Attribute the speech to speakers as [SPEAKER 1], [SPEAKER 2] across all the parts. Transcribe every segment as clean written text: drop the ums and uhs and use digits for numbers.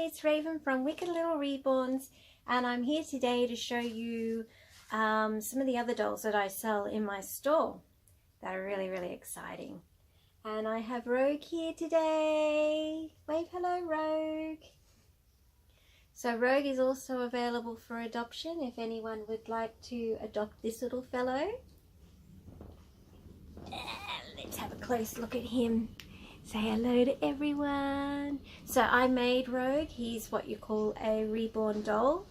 [SPEAKER 1] it's Raven from Wicked Little Reborns, and I'm here today to show you some of the other dolls that I sell in my store that are really exciting. And I have Rogue here today. Wave hello, Rogue. So Rogue is also available for adoption if anyone would like to adopt this little fellow. Let's have a close look at him. Say hello to everyone. So I made Rogue. He's what you call a reborn doll.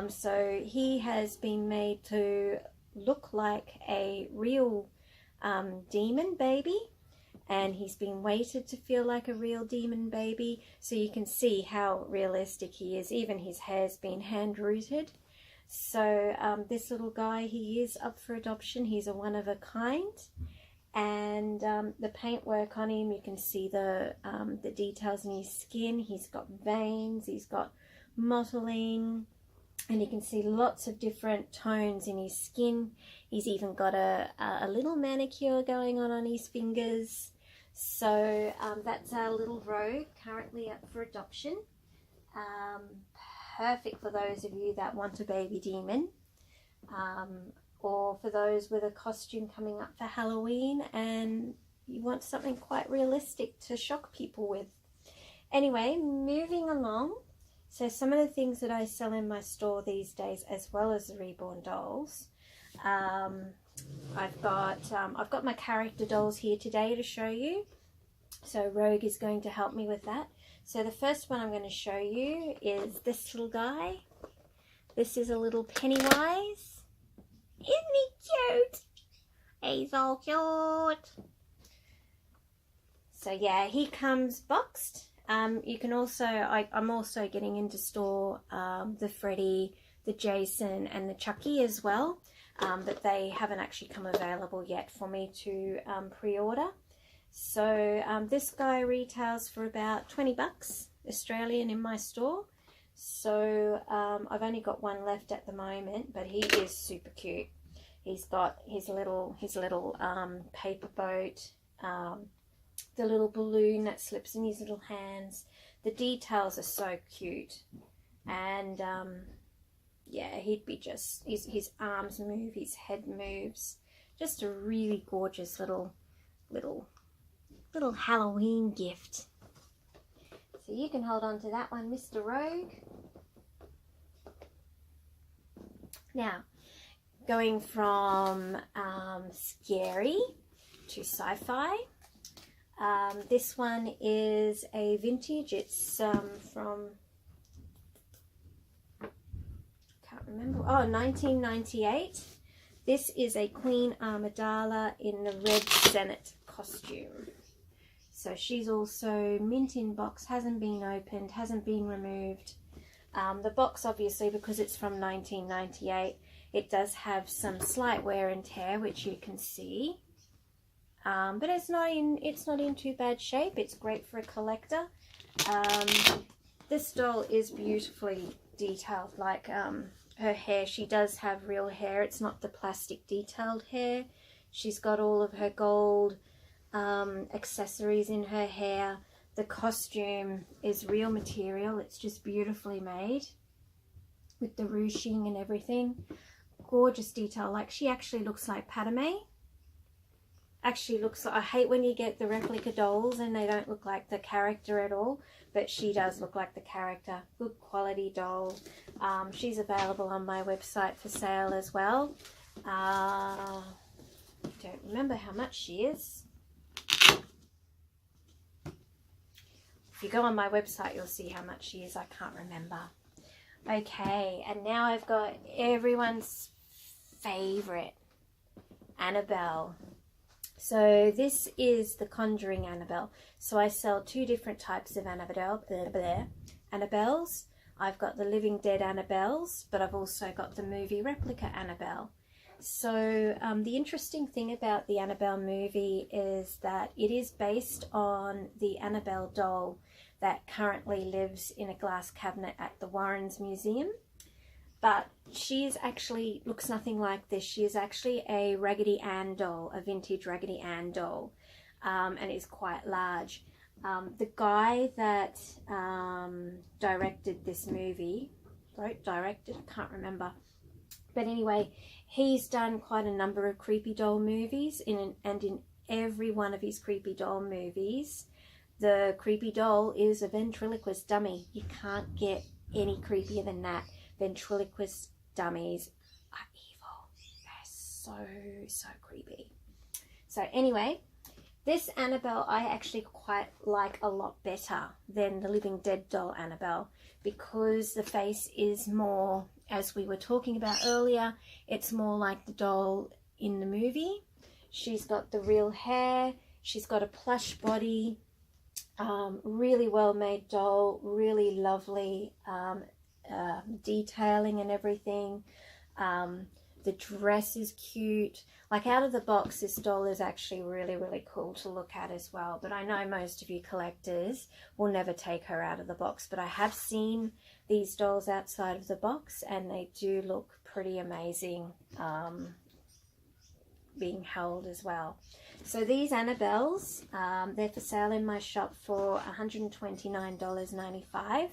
[SPEAKER 1] So he has been made to look like a real demon baby, and he's been weighted to feel like a real demon baby, so you can see how realistic he is. Even his hair's been hand rooted. So this little guy, he is up for adoption. He's a one of a kind. And the paintwork on him, you can see the details in his skin. He's got veins, he's got mottling, and you can see lots of different tones in his skin. He's even got a little manicure going on his fingers. So that's our little Rogue, currently up for adoption. Perfect for those of you that want a baby demon. Or for those with a costume coming up for Halloween and you want something quite realistic to shock people with. Anyway, moving along. So some of the things that I sell in my store these days, as well as the reborn dolls, I've got my character dolls here today to show you. So Rogue is going to help me with that. So the first one I'm going to show you is this little guy. This is a little Pennywise. Isn't he cute? He's all cute. So yeah, he comes boxed. You can also, I'm also getting into store the Freddy, the Jason and the Chucky as well. But they haven't actually come available yet for me to pre-order. So this guy retails for about 20 bucks Australian in my store. So I've only got one left at the moment, but he is super cute. He's got his little paper boat, the little balloon that slips in his little hands. The details are so cute, and yeah, he'd be just, his arms move, his head moves. Just a really gorgeous little Halloween gift. So you can hold on to that one, Mr. Rogue. Now, going from scary to sci-fi. This one is a vintage. It's from, can't remember, 1998. This is a Queen Amidala in the red Senate costume. So she's also mint in box, hasn't been opened, hasn't been removed. The box, obviously, because it's from 1998, it does have some slight wear and tear, which you can see. But it's not in too bad shape. It's great for a collector. This doll is beautifully detailed, like her hair. She does have real hair. It's not the plastic detailed hair. She's got all of her gold accessories in her hair. The costume is real material. It's just beautifully made with the ruching and everything. Gorgeous detail. Like, she actually looks like Padme. Actually looks like, I hate when you get the replica dolls and they don't look like the character at all, but she does look like the character. Good quality doll. She's available on my website for sale as well. I don't remember how much she is. If you go on my website, you'll see how much she is. I can't remember. Okay, and now I've got everyone's favorite, Annabelle. So this is the Conjuring Annabelle. So I sell two different types of Annabelles. I've got the Living Dead Annabelles, but I've also got the movie replica Annabelle. So the interesting thing about the Annabelle movie is that it is based on the Annabelle doll that currently lives in a glass cabinet at the Warrens Museum. But she is actually, looks nothing like this. She is actually a Raggedy Ann doll, a vintage Raggedy Ann doll, and is quite large. The guy that directed this movie, directed, I can't remember. But anyway, he's done quite a number of creepy doll movies, and in every one of his creepy doll movies, the creepy doll is a ventriloquist dummy. You can't get any creepier than that. Ventriloquist dummies are evil. They're so creepy. So anyway, this Annabelle I actually quite like a lot better than the Living Dead doll Annabelle, because the face is more, as we were talking about earlier, it's more like the doll in the movie. She's got the real hair, she's got a plush body, really well made doll, really lovely detailing and everything. The dress is cute. Like, out of the box, this doll is actually really cool to look at as well. But I know most of you collectors will never take her out of the box. But I have seen these dolls outside of the box, and they do look pretty amazing being held as well. So these Annabelles, they're for sale in my shop for $129.95.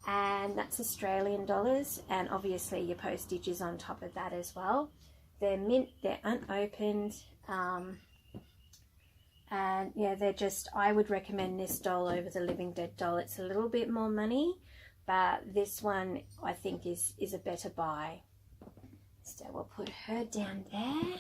[SPEAKER 1] And that's Australian dollars, and obviously your postage is on top of that as well. They're mint, they're unopened, and yeah, they're just, I would recommend this doll over the Living Dead doll. It's a little bit more money, but this one I think is a better buy. So we'll put her down there.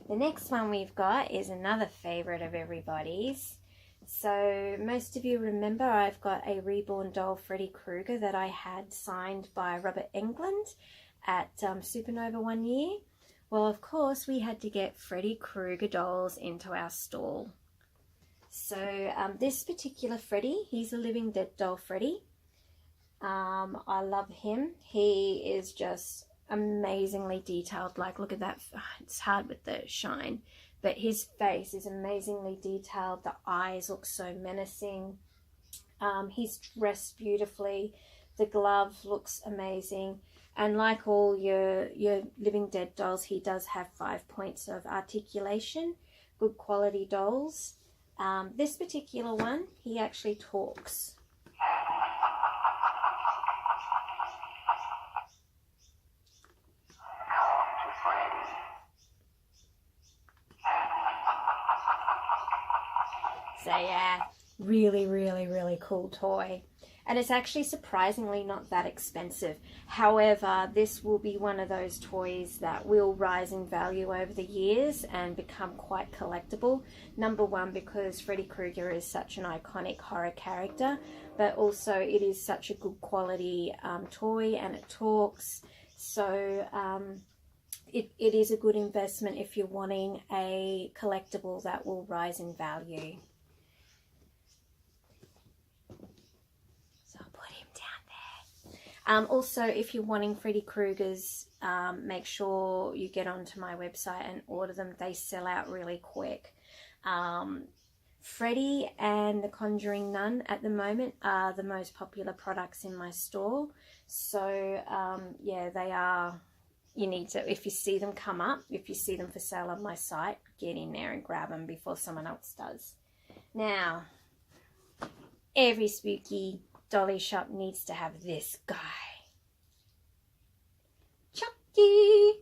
[SPEAKER 1] The next one we've got is another favorite of everybody's. So most of you remember I've got a reborn doll, Freddy Krueger, that I had signed by Robert Englund at Supernova one year. Well, of course, we had to get Freddy Krueger dolls into our stall. So this particular Freddy, he's a Living Dead doll Freddy. I love him. He is just amazingly detailed. Like, look at that. It's hard with the shine. But his face is amazingly detailed. The eyes look so menacing. He's dressed beautifully. The glove looks amazing. And like all your Living Dead dolls, he does have 5 points of articulation. Good quality dolls. This particular one, he actually talks. So yeah, really cool toy. And it's actually surprisingly not that expensive. However, this will be one of those toys that will rise in value over the years and become quite collectible. Number one, because Freddy Krueger is such an iconic horror character, but also it is such a good quality toy, and it talks. So it is a good investment if you're wanting a collectible that will rise in value. Also, if you're wanting Freddy Krueger's, make sure you get onto my website and order them. They sell out really quick. Freddy and the Conjuring Nun at the moment are the most popular products in my store. So, yeah, they are. You need to, if you see them come up, if you see them for sale on my site, get in there and grab them before someone else does. Now, every spooky dolly shop needs to have this guy, Chucky.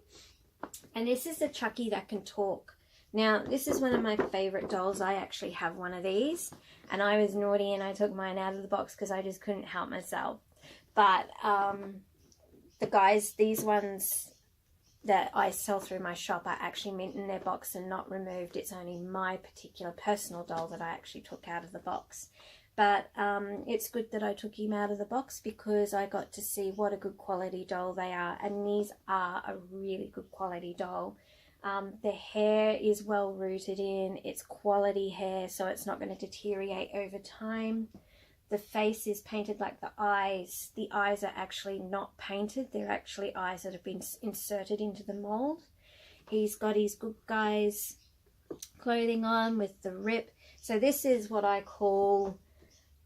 [SPEAKER 1] And this is the Chucky that can talk. Now, this is one of my favorite dolls. I actually have one of these, and I was naughty and I took mine out of the box because I just couldn't help myself. But the guys, these ones that I sell through my shop are actually mint in their box and not removed. It's only my particular personal doll that I actually took out of the box. But it's good that I took him out of the box because I got to see what a good quality doll they are. And these are a really good quality doll. The hair is well rooted in. It's quality hair, so it's not going to deteriorate over time. The face is painted like the eyes. The eyes are actually not painted. They're actually eyes that have been inserted into the mold. He's got his good guys clothing on with the rip. So this is what I call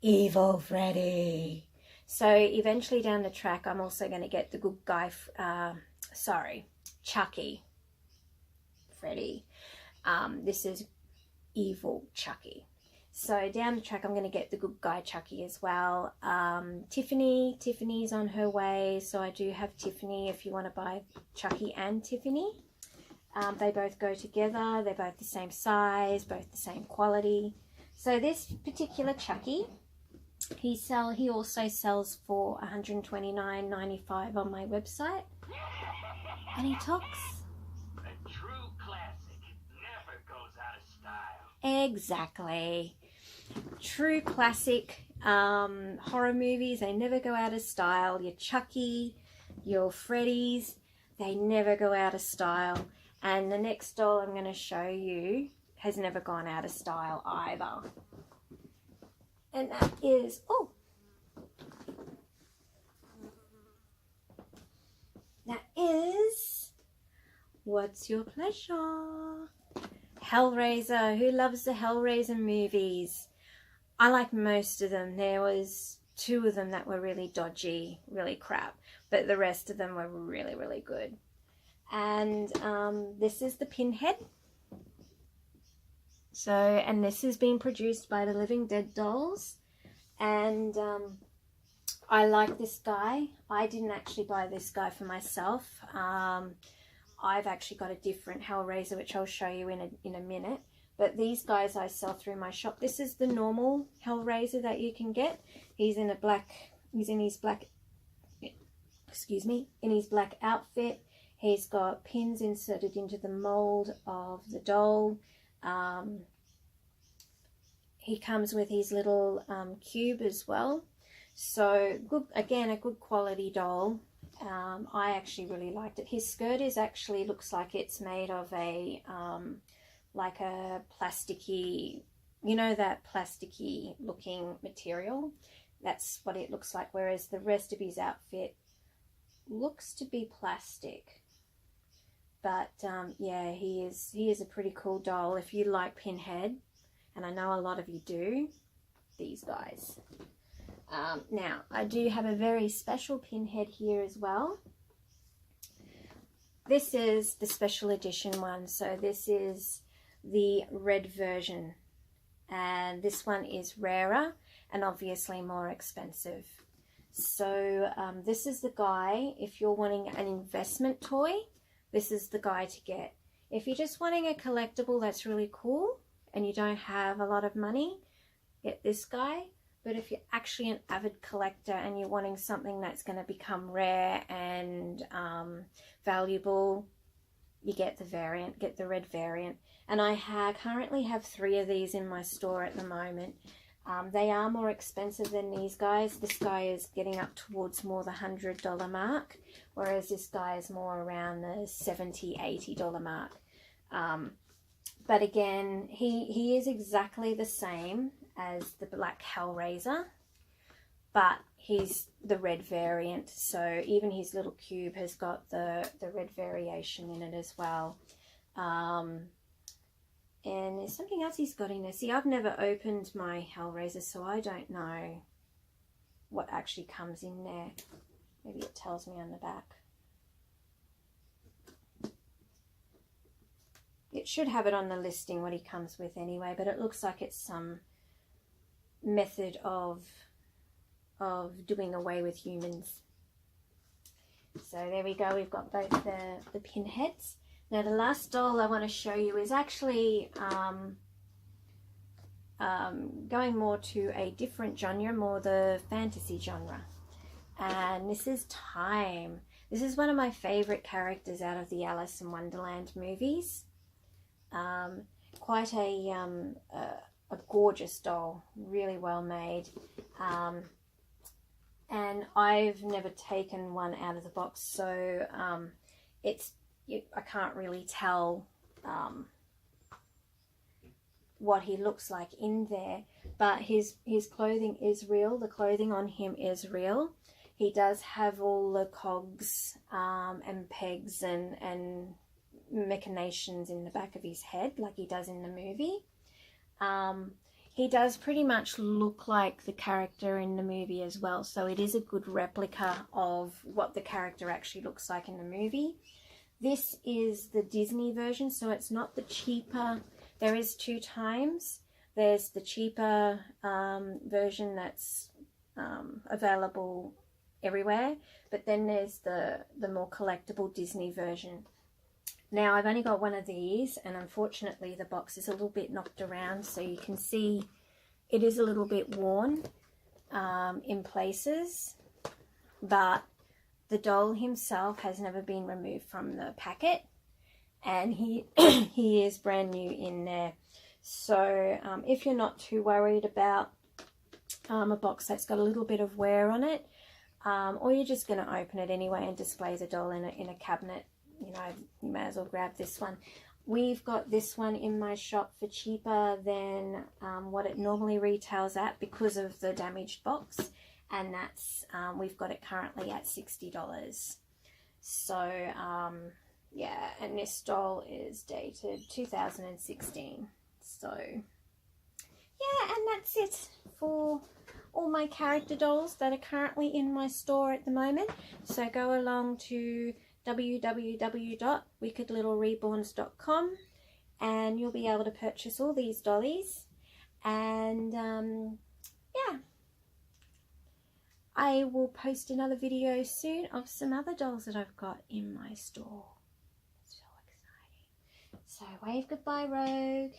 [SPEAKER 1] Evil Freddy. So eventually down the track, I'm also going to get the good guy, Chucky Freddy. This is Evil Chucky. So down the track, I'm going to get the Good Guy Chucky as well. Tiffany's on her way. So I do have Tiffany if you want to buy Chucky and Tiffany. They both go together. They're both the same size, both the same quality. So this particular Chucky, he also sells for $129.95 on my website. And he talks.
[SPEAKER 2] A true classic never goes out of style.
[SPEAKER 1] Exactly. True classic horror movies, they never go out of style. Your Chucky, your Freddy's, they never go out of style. And the next doll I'm going to show you has never gone out of style either. And that is, What's Your Pleasure? Hellraiser. Who loves the Hellraiser movies? I like most of them. There was 2 of them that were really dodgy, really crap, but the rest of them were really, really good. And this is the Pinhead. So, and this has been produced by the Living Dead Dolls. And I like this guy. I didn't actually buy this guy for myself. I've actually got a different Hellraiser, which I'll show you in a minute. But these guys I sell through my shop. This is the normal Hellraiser that you can get. He's in his black outfit. He's got pins inserted into the mold of the doll. He comes with his little cube as well. So good, again, a good quality doll. I actually really liked it. His skirt looks like it's made of a like a plasticky, you know, that plasticky looking material. That's what it looks like. Whereas the rest of his outfit looks to be plastic. But yeah, he is a pretty cool doll. If you like Pinhead, and I know a lot of you do, these guys. Now, I do have a very special Pinhead here as well. This is the special edition one. So this is the red version. And this one is rarer and obviously more expensive. So this is the guy, if you're wanting an investment toy, this is the guy to get. If you're just wanting a collectible that's really cool and you don't have a lot of money, get this guy. But if you're actually an avid collector and you're wanting something that's going to become rare and valuable, you get the variant, get the red variant. And I currently have 3 of these in my store at the moment. They are more expensive than these guys. This guy is getting up towards more the $100 mark, whereas this guy is more around the $70, $80 mark. But again, he is exactly the same as the black Hellraiser, but he's the red variant. So even his little cube has got the red variation in it as well. And there's something else he's got in there. See, I've never opened my Hellraiser, so I don't know what actually comes in there. Maybe it tells me on the back. It should have it on the listing what he comes with anyway, but it looks like it's some method of doing away with humans. So there we go. We've got both the Pinheads. Now the last doll I want to show you is actually going more to a different genre, more the fantasy genre. And this is Time. This is one of my favorite characters out of the Alice in Wonderland movies. Quite a gorgeous doll, really well made. And I've never taken one out of the box, so I can't really tell what he looks like in there, but his clothing is real. The clothing on him is real. He does have all the cogs and pegs and machinations in the back of his head like he does in the movie. He does pretty much look like the character in the movie as well, so it is a good replica of what the character actually looks like in the movie. This is the Disney version, so it's not the cheaper. There is 2 times. There's the cheaper version that's available everywhere, but then there's the more collectible Disney version. Now I've only got one of these, and unfortunately the box is a little bit knocked around, so you can see it is a little bit worn in places, but the doll himself has never been removed from the packet, and he he is brand new in there. So if you're not too worried about a box that's got a little bit of wear on it, or you're just going to open it anyway and display the doll in a cabinet, you know, you may as well grab this one. We've got this one in my shop for cheaper than what it normally retails at because of the damaged box, and that's we've got it currently at $60. So yeah, and this doll is dated 2016. So yeah, and that's it for all my character dolls that are currently in my store at the moment. So go along to www.wickedlittlereborns.com and you'll be able to purchase all these dollies. And yeah, I will post another video soon of some other dolls that I've got in my store. So exciting. So wave goodbye, Rogue.